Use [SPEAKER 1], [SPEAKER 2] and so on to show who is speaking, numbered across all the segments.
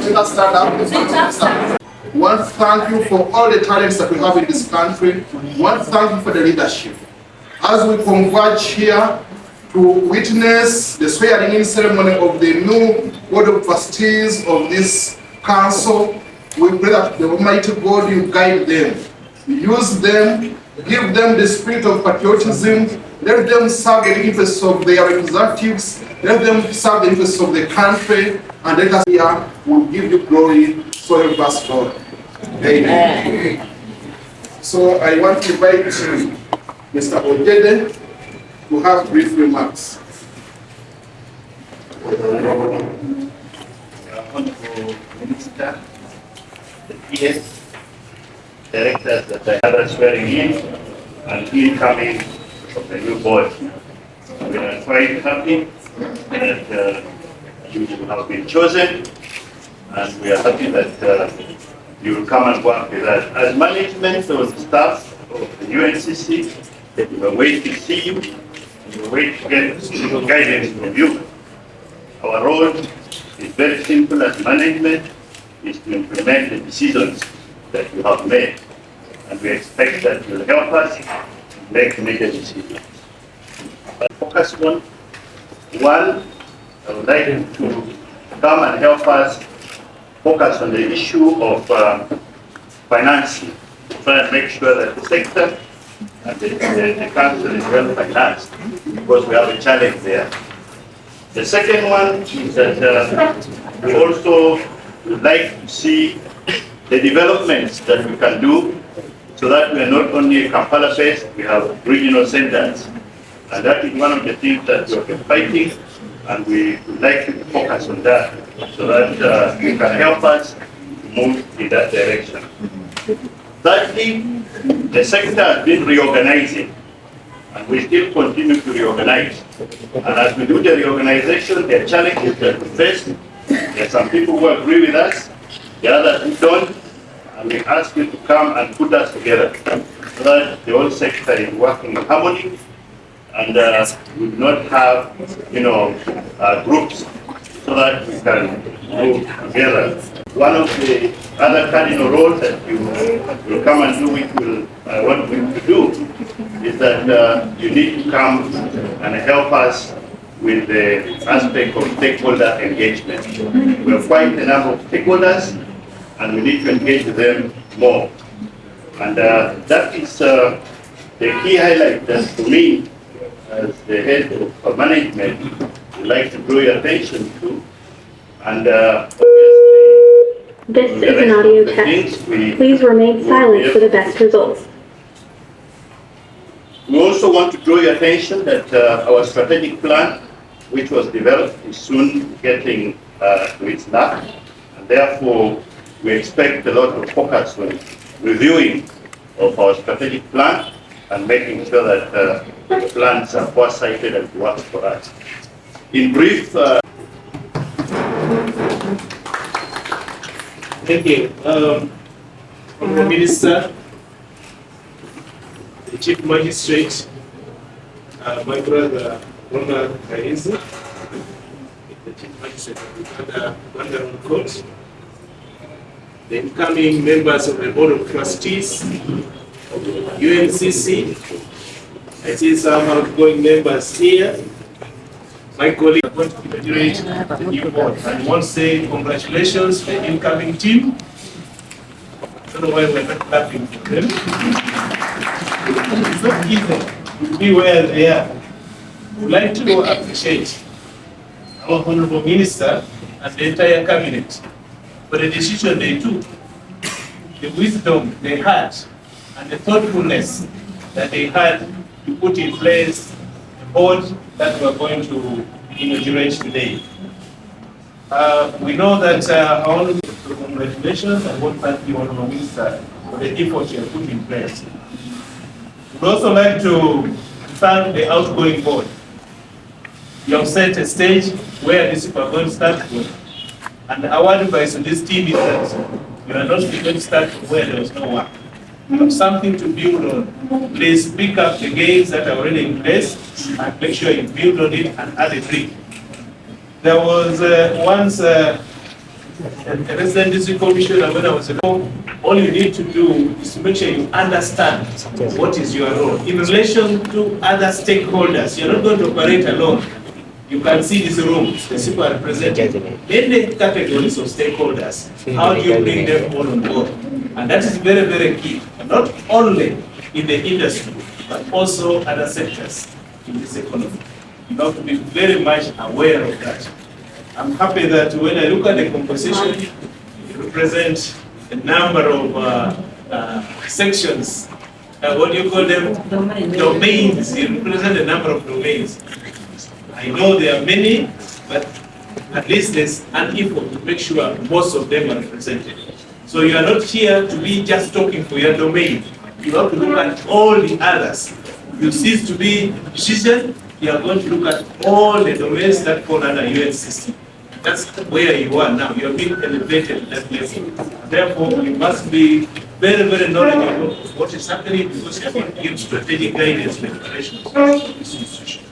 [SPEAKER 1] Let's stand up. One, thank you for all the talents that we have in this country. One, thank you for the leadership. As we converge here to witness the swearing-in ceremony of the new Board of Trustees of this council, we pray that the Almighty God will guide them, use them, give them the spirit of patriotism, let them serve the interests of their representatives, let them serve the interests of the country, and let us here will give you glory, so help us God. Amen. So I want to invite Mr. Ojede to have brief remarks.
[SPEAKER 2] Honorable Minister, the PS, directors that I have swearing in, and incoming of the new board. We are quite happy that you have been chosen, and we are happy that you will come and work with us. As management or staff of the UNCC, we will wait to see you, we will wait to get guidance from you. Our role is very simple as management, is to implement the decisions that you have made. And we expect that you will help us make major decisions. But focus on one, I would like you to come and help us focus on the issue of financing, to try and make sure that the sector and the council is well financed, because we have a challenge there. The second one is that we also would like to see the developments that we can do, so that we are not only Kampala based, we have regional centers. And that is one of the things that we have been fighting, and we would like you to focus on that, so that you can help us move in that direction. Thirdly, the sector has been reorganizing, and we still continue to reorganize. And as we do the reorganization, there are challenges that we face. There are some people who agree with us, the others who don't, and we ask you to come and put us together, so that the whole sector is working in harmony, and we do not have, groups, so that we can move together. One of the other cardinal roles that you will come and do, which I want you to do, is that you need to come and help us with the aspect of stakeholder engagement. We have quite a number of stakeholders, and we need to engage with them more. And that is the key highlight that, to me, as the head of management, would like to draw your attention to. And
[SPEAKER 3] this is an audio test. Please remain silent for the best results.
[SPEAKER 2] We also want to draw your attention that our strategic plan, which was developed, is soon getting to its lap. And therefore, we expect a lot of focus on reviewing of our strategic plan and making sure that the plans are foresighted and work for us. In brief,
[SPEAKER 4] thank you. Honorable Minister, the Chief Magistrate, my brother, Ronald Kaizu, the Chief Magistrate of the Wonder Court, the incoming members of the Board of Trustees, UNCC, I see some outgoing members here. My colleague are going to inaugurate the new board. I want to say congratulations to the incoming team. I don't know why we're not clapping for them. It's not easy to be where they are. We'd like to appreciate our Honorable Minister and the entire Cabinet for the decision they took, the wisdom they had, and the thoughtfulness that they had to put in place the board that we are going to inaugurate today. We know that our congratulations and want to thank you, Honourable Minister, for the effort you have put in place. We'd also like to thank the outgoing board. You have set a stage where these people are going to start with. And our advice to this team is that you are not going to start where there was no work. You have something to build on. Please pick up the gains that are already in place and make sure you build on it and add a brick. There was once a resident district commissioner when I was at home. All you need to do is to make sure you understand what is your role. In relation to other stakeholders, you're not going to operate alone. You can see this room, the people are represented. Many categories of stakeholders. How do you bring them all on board? And that is very, very key. Not only in the industry, but also other sectors in this economy. You have to be very much aware of that. I'm happy that when I look at the composition, you represent a number of sections. What do you call them? Domains. You represent a number of domains. I know there are many, but at least there's an effort to make sure most of them are represented. So you are not here to be just talking for your domain. You have to look at all the others. You cease to be decision, you are going to look at all the domains that fall under UNCC. That's where you are now. You are being elevated at that level. Therefore, you must be very, very knowledgeable of what is happening because you have to give strategic guidance and declarations to this institution.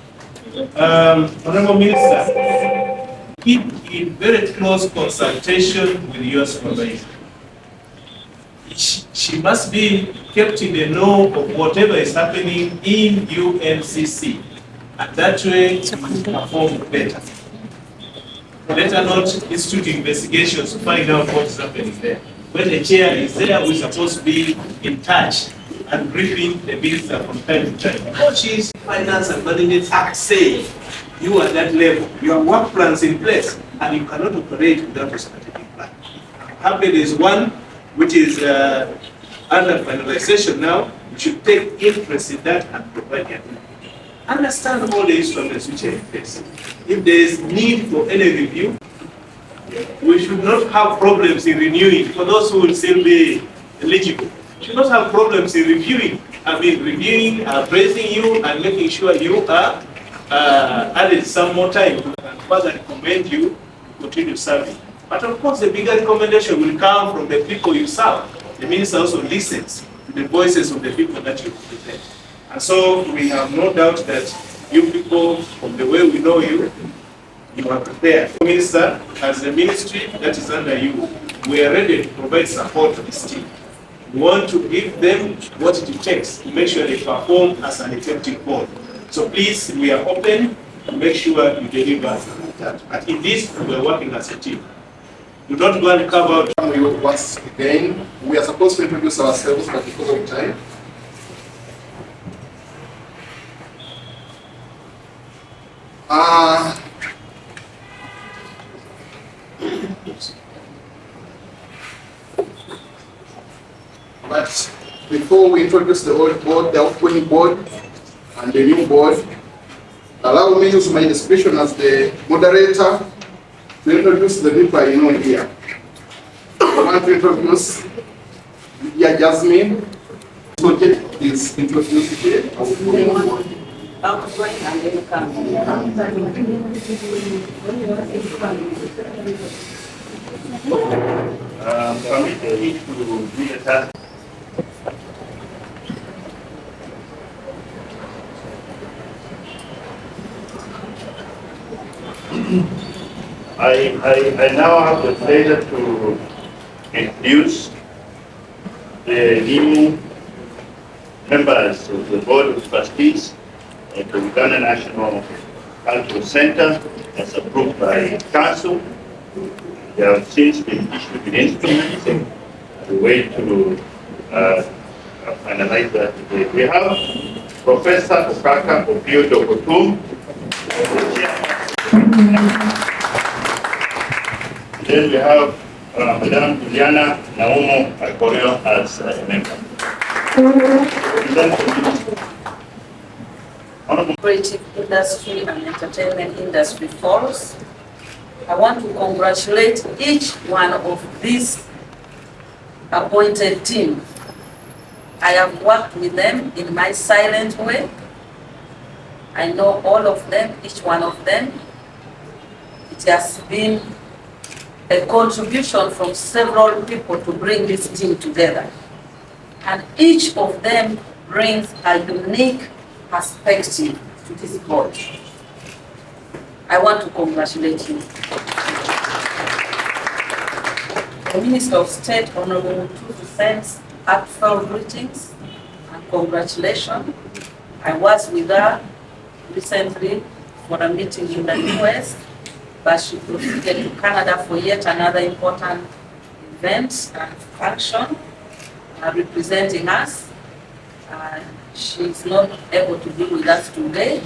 [SPEAKER 4] Honourable Minister, keep in very close consultation with your supervisor. She must be kept in the know of whatever is happening in UNCC, and that way you perform better. Let her not institute investigations to find out what is happening there. When the chair is there, we're supposed to be in touch and briefing the minister from time to time. What is Finance and Management Act saying? You are at that level. Your work plans in place, and you cannot operate without a strategic plan. I'm happy there is one which is under finalization now. You should take interest in that and provide it. Understand all the instruments which are in place. If there is need for any review, we should not have problems in renewing for those who will still be eligible. We should not have problems in reviewing. Reviewing, praising you and making sure you are added some more time and further recommend you to continue serving. But of course, the bigger recommendation will come from the people you serve. The minister also listens to the voices of the people that you represent. And so we have no doubt that you people, from the way we know you, you are prepared. Minister, as the ministry that is under you, we are ready to provide support to this team. We want to give them what it takes to make sure they perform as an effective board. So please, we are open to make sure you deliver that. But in this, we are working as a team. Do not go and cover out.
[SPEAKER 1] Once again, we are supposed to introduce ourselves, but because of time. But before we introduce the old board, the outgoing board, and the new board, allow me to use my discretion as the moderator to introduce the people I know here. I want to introduce Lydia Jasmine. Project is introduced here.
[SPEAKER 2] Permit me to do the task. I now have the pleasure to introduce the new members of the Board of Trustees at the Uganda National Cultural Center as approved by Council. They have since been issued with instruments and we wait to finalize that today. We have Professor Okaka Opio Dokotum. Then we have Madame Juliana Naumo Alcorio as a member.
[SPEAKER 5] Creative industry and entertainment industry force. I want to congratulate each one of these appointed team. I have worked with them in my silent way. I know all of them, each one of them. It has been a contribution from several people to bring this team together. And each of them brings a unique perspective to this board. I want to congratulate you. The Minister of State, Honorable Tutu, sends heartfelt greetings and congratulations. I was with her recently for a meeting in the US, but she proceeded to Canada for yet another important event and function representing us. She's not able to be with us today,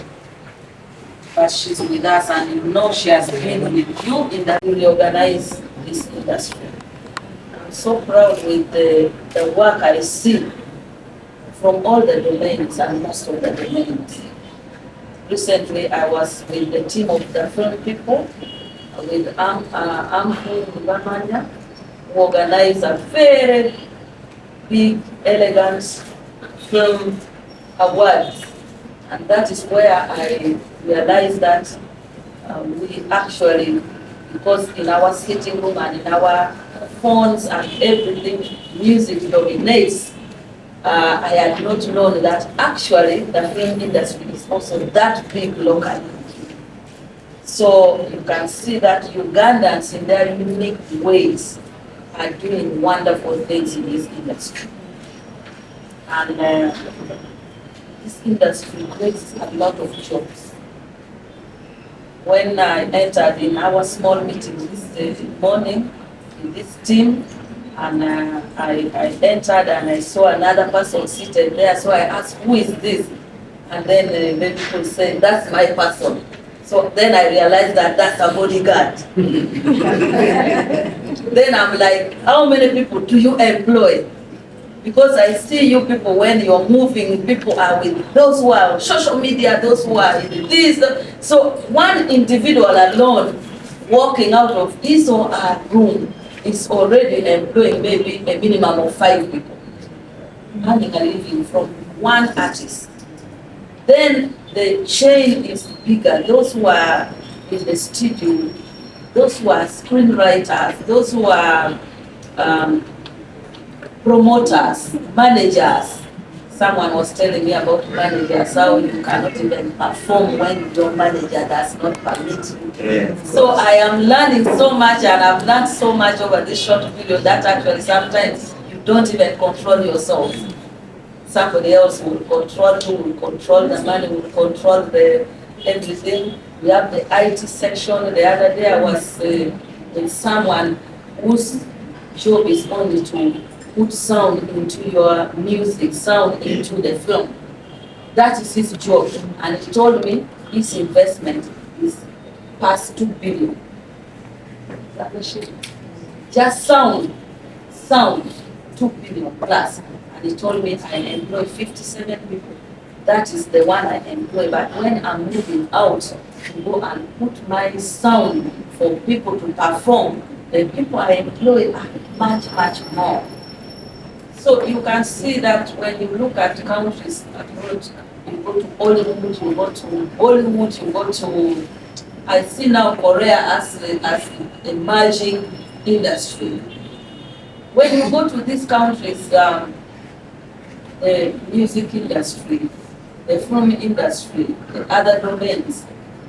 [SPEAKER 5] but she's with us, and you know she has been with you in that we organize this industry. I'm so proud with the work I see from all the domains and most of the domains. Recently, I was with the team of the film people, with Amongi, who organized a very big, elegant film award. And that is where I realized that we actually, because in our sitting room and in our phones and everything, music dominates. I had not known that actually the film industry is also that big locally. So you can see that Ugandans in their unique ways are doing wonderful things in this industry. And this industry creates a lot of jobs. When I entered in our small meeting this morning, in this team, and I entered and I saw another person seated there, so I asked, who is this? And then the people said, that's my person. So then I realized that that's a bodyguard. Then I'm like, how many people do you employ? Because I see you people, when you're moving, people are with those who are on social media, those who are in this. So one individual alone walking out of his or her room is already employing maybe a minimum of 5 people, earning a living from one artist. Then the chain is bigger. Those who are in the studio, those who are screenwriters, those who are promoters, managers. Someone was telling me about managers, how you cannot even perform when your manager does not permit you. Yeah. So I am learning so much, and I've learned so much over this short video that actually sometimes you don't even control yourself. Somebody else will control you, will control the money, will control the everything. We have the IT section. The other day I was with someone whose job is only to put sound into your music, sound into the film. That is his job. And he told me his investment is past 2 billion. Just sound, 2 billion plus. And he told me I employ 57 people. That is the one I employ. But when I'm moving out to go and put my sound for people to perform, the people I employ are much, much more. So you can see that when you look at countries abroad, you go to Hollywood, you go to Bollywood, you go to, I see now Korea as an emerging industry. When you go to these countries, the music industry, the film industry, the other domains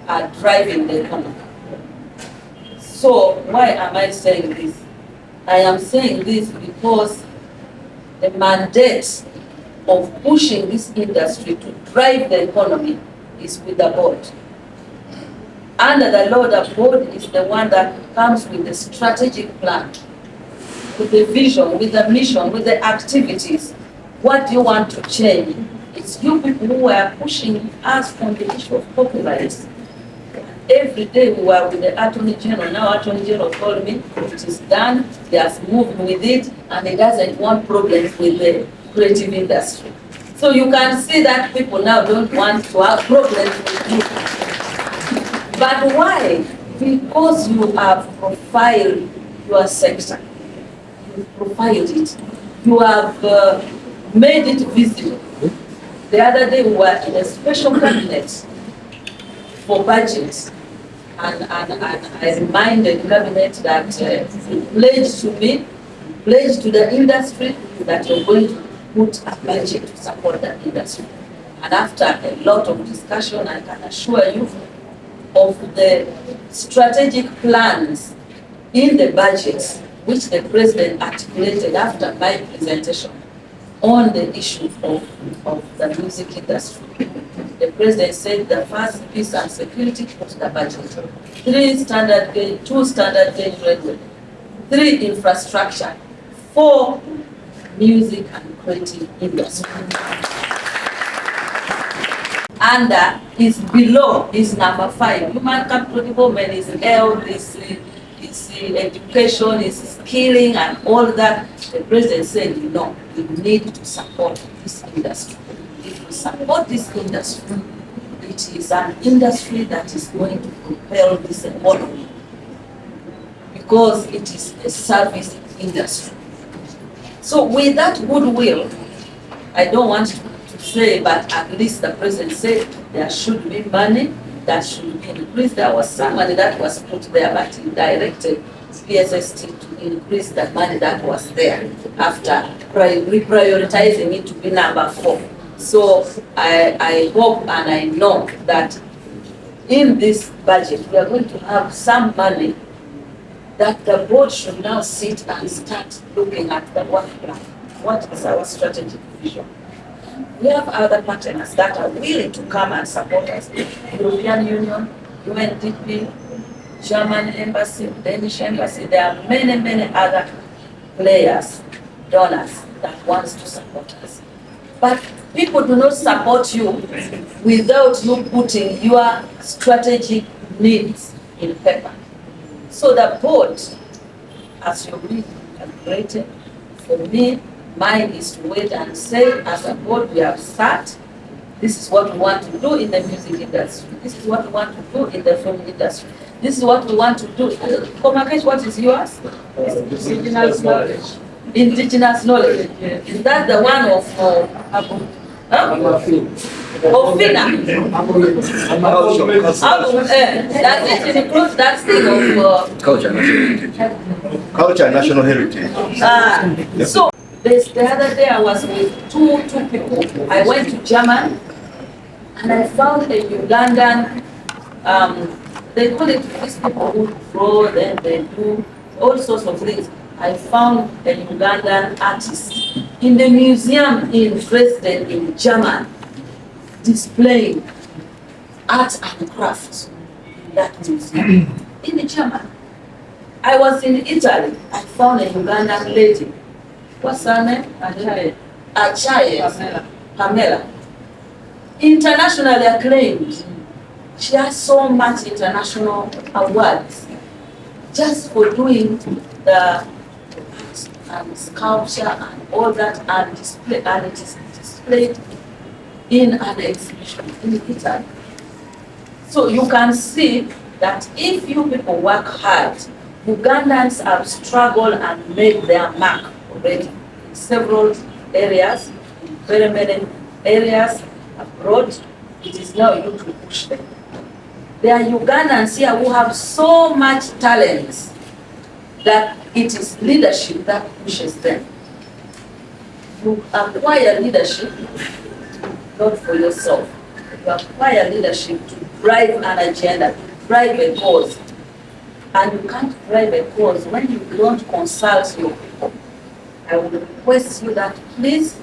[SPEAKER 5] are driving the economy. So why am I saying this? I am saying this because the mandate of pushing this industry to drive the economy is with the board. Under the law, the board is the one that comes with the strategic plan, with the vision, with the mission, with the activities. What do you want to change? It's you people who are pushing us on the issue of copyright. Every day we were with the Attorney General. Now Attorney General told me it is done, he has moved with it, and he doesn't want problems with the creative industry. So you can see that people now don't want to have problems with you. But why? because you have profiled your sector, you've profiled it, you have made it visible. The other day we were in a special cabinet for budgets, and I reminded the cabinet that you pledged to me, pledged to the industry that you're going to put a budget to support the industry. And after a lot of discussion, I can assure you of the strategic plans in the budget which the President articulated after my presentation on the issue of the music industry. The President said the first peace and security put the budget, 2 standard gauge railway, 3 infrastructure, 4 music and creative industry. And is below is number 5. Human capital development is health, is education, is skilling, and all that. The President said, no, we need to support this industry. If we support this industry, it is an industry that is going to propel this economy because it is a service industry. So with that goodwill, I don't want to say, but at least the President said there should be money that should be increased. There was some money that was put there, but he directed PSST to increase the money that was there after reprioritizing it to be number 4. So I hope and I know that in this budget we are going to have some money that the board should now sit and start looking at the work plan. What is our strategic vision? We have other partners that are willing to come and support us. European Union, UNDP, German Embassy, Danish Embassy. There are many other players, donors that wants to support us. But people do not support you without you putting your strategic needs in paper. So the board, as you read and created, for me, mine is to wait and say, as a board, we have sat. This is what we want to do in the music industry. This is what we want to do in the film industry. This is what we want to do. Komakesh, what is yours? Indigenous knowledge. Indigenous knowledge. Is that the one of Ofina? Does it include that thing of
[SPEAKER 6] culture, national heritage? Culture and national heritage.
[SPEAKER 5] So the other day I was with two people. I went to Germany and I found a Ugandan, they call it these people who draw, then they do all sorts of things. I found a Ugandan artist in the museum in Dresden in Germany displaying art and craft in that museum in Germany. I was in Italy. I found a Ugandan lady. What's her name? Achaye. Pamela. Internationally acclaimed. She has so much international awards just for doing the art and sculpture and all that, and display, and it is displayed in an exhibition in Italy. So you can see that if you people work hard, Ugandans have struggled and made their mark already in several areas, in very many areas abroad. It is now you to push them. There are Ugandans here who have so much talent that it is leadership that pushes them. You acquire leadership not for yourself. You acquire leadership to drive an agenda, to drive a cause. And you can't drive a cause when you don't consult your people. I would request you that please,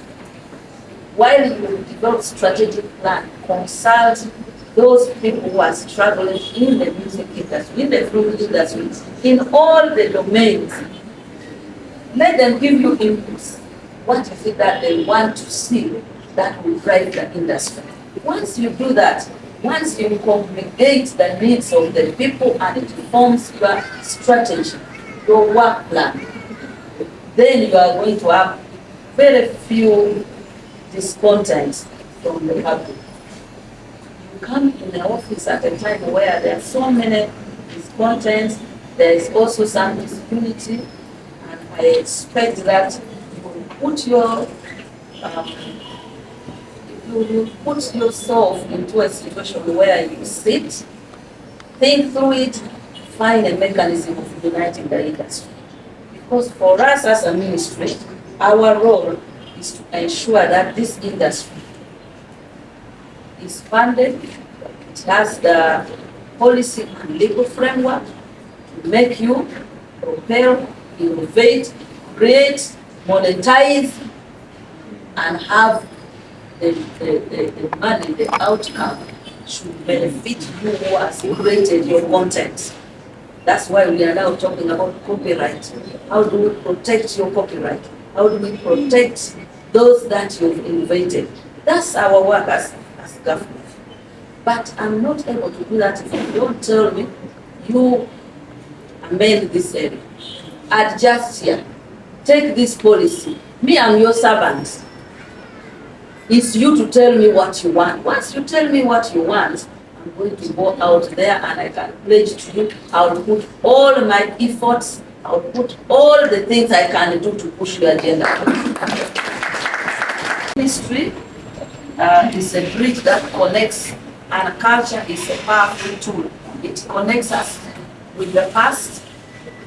[SPEAKER 5] while you develop strategic plan, consult those people who are struggling in the music industry, in the film industry, in all the domains. Let them give you inputs. What is it that they want to see that will drive the industry? Once you do that, once you congregate the needs of the people and it forms your strategy, your work plan, then you are going to have very few discontents from the public. You come in the office at a time where there are so many content. There is also some disunity, and I expect that you will put yourself into a situation where you sit, think through it, find a mechanism of uniting the industry. Because for us as a ministry, our role is to ensure that this industry is funded, it has the policy and legal framework to make you propel, innovate, create, monetize, and have the money, the outcome should benefit you who has created your content. That's why we are now talking about copyright. How do we protect your copyright? How do we protect those that you've invented? That's our work as government. But I'm not able to do that if you don't tell me, you amend this area, adjust here, take this policy. Me, I'm your servant. It's you to tell me what you want. Once you tell me what you want, I'm going to go out there and I can pledge to you, I'll put all my efforts, I'll put all the things I can do to push your agenda. History is a bridge that connects, and culture is a powerful tool. It connects us with the past,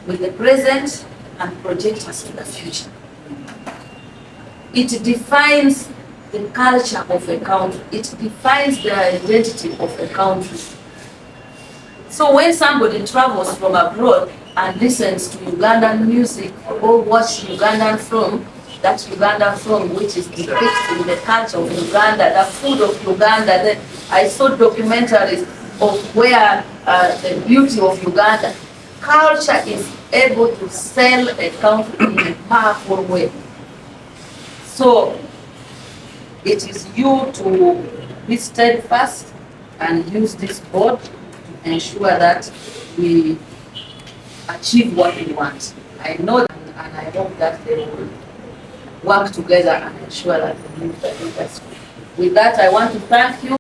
[SPEAKER 5] with the present, and projects us to the future. It defines the culture of a country. It defines the identity of a country. So when somebody travels from abroad and listens to Ugandan music or watch Ugandan film, that Ugandan film which is depicting the culture of Uganda, the food of Uganda, I saw documentaries of where the beauty of Uganda. Culture is able to sell a country in a powerful way. So it is you to be steadfast and use this board to ensure that we achieve what we want. I know that, and I hope that they will work together and ensure that we move the industry. With that, I want to thank you.